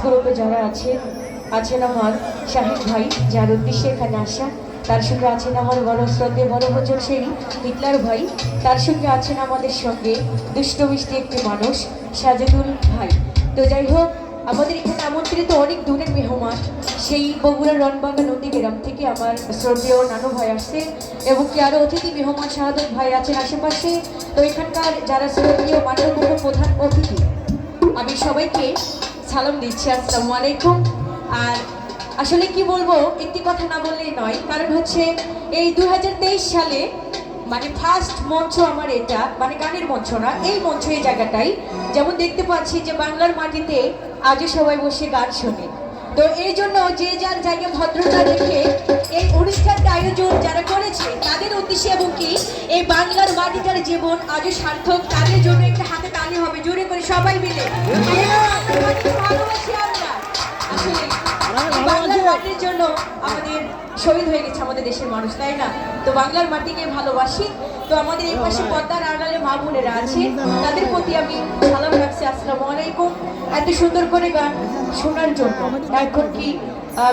গ্রুপে যারা আছেন আমার শাহিদ ভাই, যার উদ্দেশ্যে এখানে আসা। তার সঙ্গে আছেন আমার বড় শ্রদ্ধে বড় বছর সেই হিটলার ভাই। তার সঙ্গে আছেন আমাদের সঙ্গে দুষ্ট মিষ্টি একটি মানুষ সাজেদুল ভাই। তো যাই হোক, আমাদের এখানে আমন্ত্রিত অনেক দূরের মেহমান, সেই বগুড়ার রনবাগা নদী গ্রাম থেকে আমার শ্রদ্ধেয় নানু ভাই আসছে, এবং কি আরও অতিথি মেহমান শাহাদত ভাই আছেন আশেপাশে। তো এখানকার যারা শ্রদ্ধেয় মান্যগণ্য প্রধান অতিথি, আমি সবাইকে সালাম দিচ্ছি, আসসালামু আলাইকুম। আর আসলে কি বলবো, একটি কথা না বললেই নয়, কারণ হচ্ছে এই 2023 সালে মানে ফার্স্ট মঞ্চ আমার এটা, মানে গানের মঞ্চ না, এই মঞ্চ এই জায়গাটাই যেমন দেখতে পাচ্ছি যে বাংলার মাটিতে আজও সবাই বসে গান শোনে। তো এই জন্য যে যার জায়গায় ভদ্রতা রেখে এই অনুষ্ঠানটা আয়োজন যারা করেছে তাদের উদ্দেশ্যে, এবং কি এই বাংলার মাটিটার জীবন আজও সার্থক, তাদের জন্য একটা হাতে তালি হবে জোরে করে সবাই মিলে। ভালোবাসি আমরা, আসলে বাংলার মাটির জন্য আমাদের শহীদ হয়ে গেছে আমাদের দেশের মানুষ, তাই না? তো বাংলার মাটিকে ভালোবাসি। তো আমাদের এই পাশে পদ্মার আড়ালে মা বোনেরা আছে, তাদের প্রতি আমি সালাম রাখছি, আসসালামু আলাইকুম, এত সুন্দর করে গান শোনার জন্য। এখন কি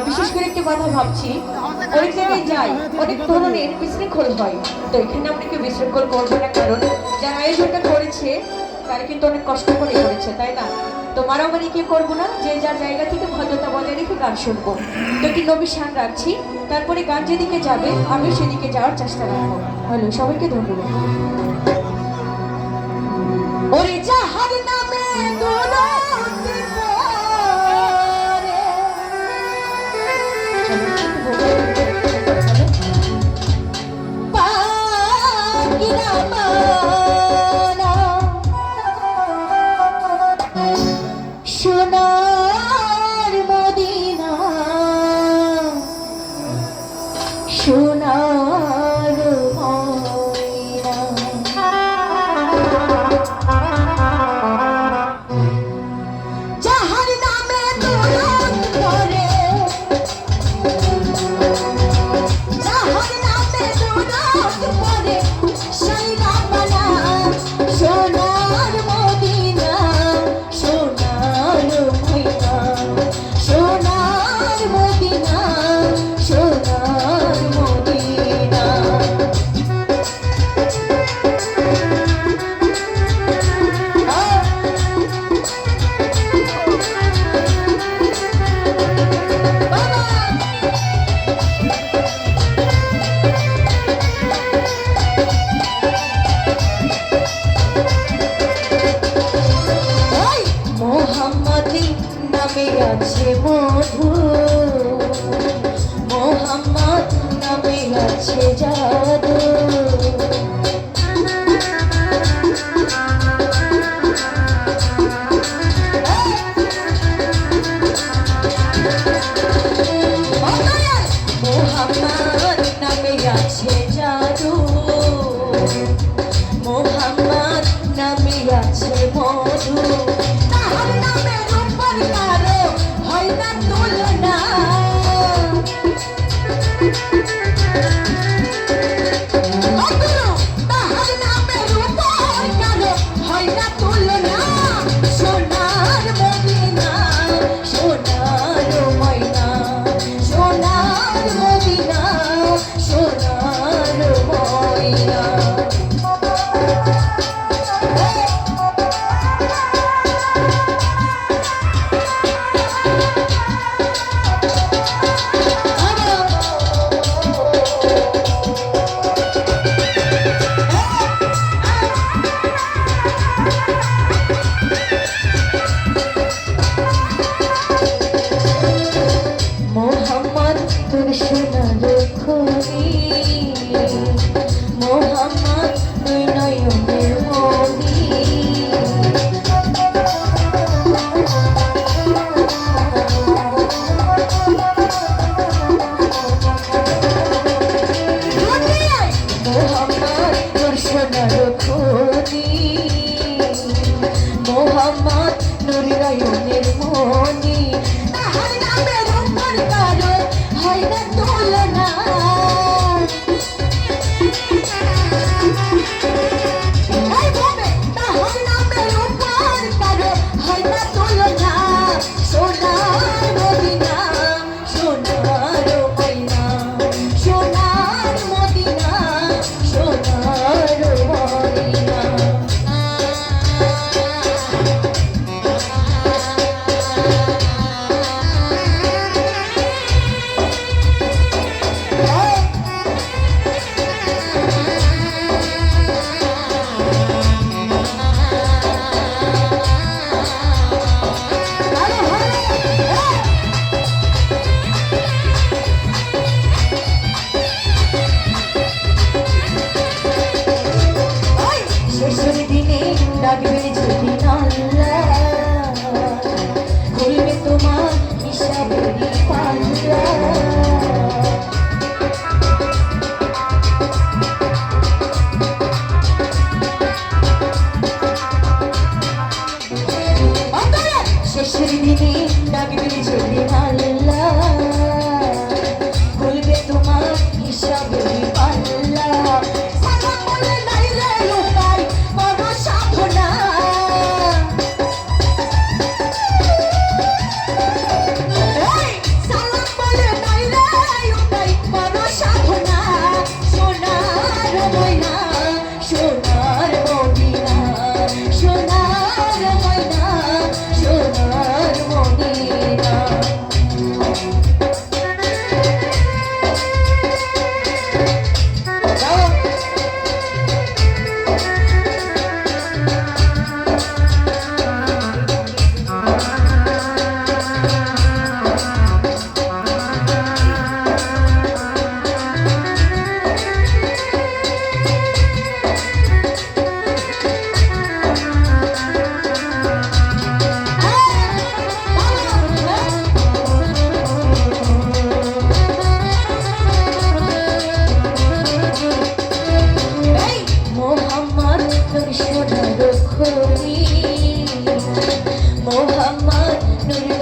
বিশেষ করে একটি কথা ভাবছি, অনেক জায়গায় যাই, অনেক ধরনের বিশৃঙ্খল হয়। তো এখানে আমরা কেউ বিশৃঙ্খল করবো না, কারণ যারা আয়োজনটা করেছে তারা কিন্তু অনেক কষ্ট করে করেছে, তাই না? তো মারামারি কি করবো না, যে যার জায়গা থেকে ভদ্রতা বজায় রেখে গান শুনবো। তো একটি নবী শান রাখছি, তারপরে গান যেদিকে যাবে আমি সেদিকে যাওয়ার চেষ্টা রাখবো। হ্যালো, সবাইকে ধন্যবাদ। ওরে যাহার নামে সোনার মদিনা, সোনার ময়না, যাহার নামে দৌলত করে, যাহার নামে দৌলত করে, সেই রামানা সোনার মদিনা, সোনার ময়না, সোনার মদিনা, সোনার মদিনা। মোহাম্মদী নামে আছে মধু, মোহাম্মদ নামে আছে জাদু, মোহাম্মদ নামে আছে জাদু, মোহাম্মদ নামে আছে মধু, তাহার নামে রূপের কারো হয় না তুলনা,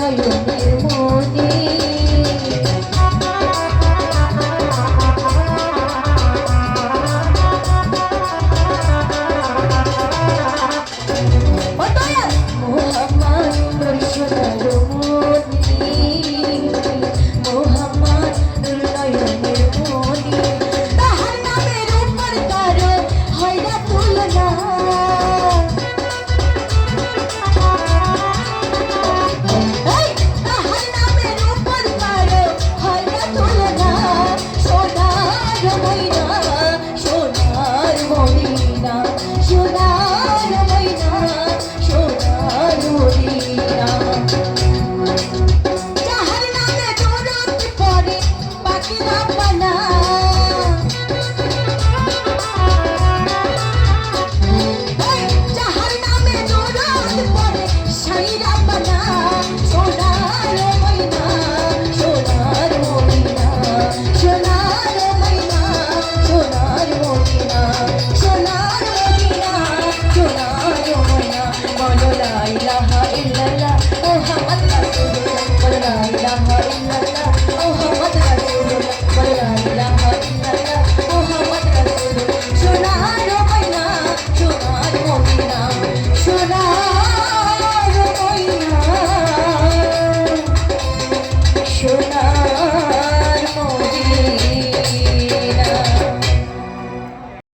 নয়নের মনে মোহাম্মদ তোর সোনার মনি মোহাম্মদ তোর নয়নের মনি তাহার নামের উপর কারো হয় না তুলনা তাহার নামের উপর কারো হয় না তুলনা সোনার ময়না সোনার ময়না সোনার ময়না সোনার ময়না যাহার নামে দৌড়ত পড়ে পাখিরা পানা যাহার নামে দৌড়ত পড়ে সাইরা পানা সোনা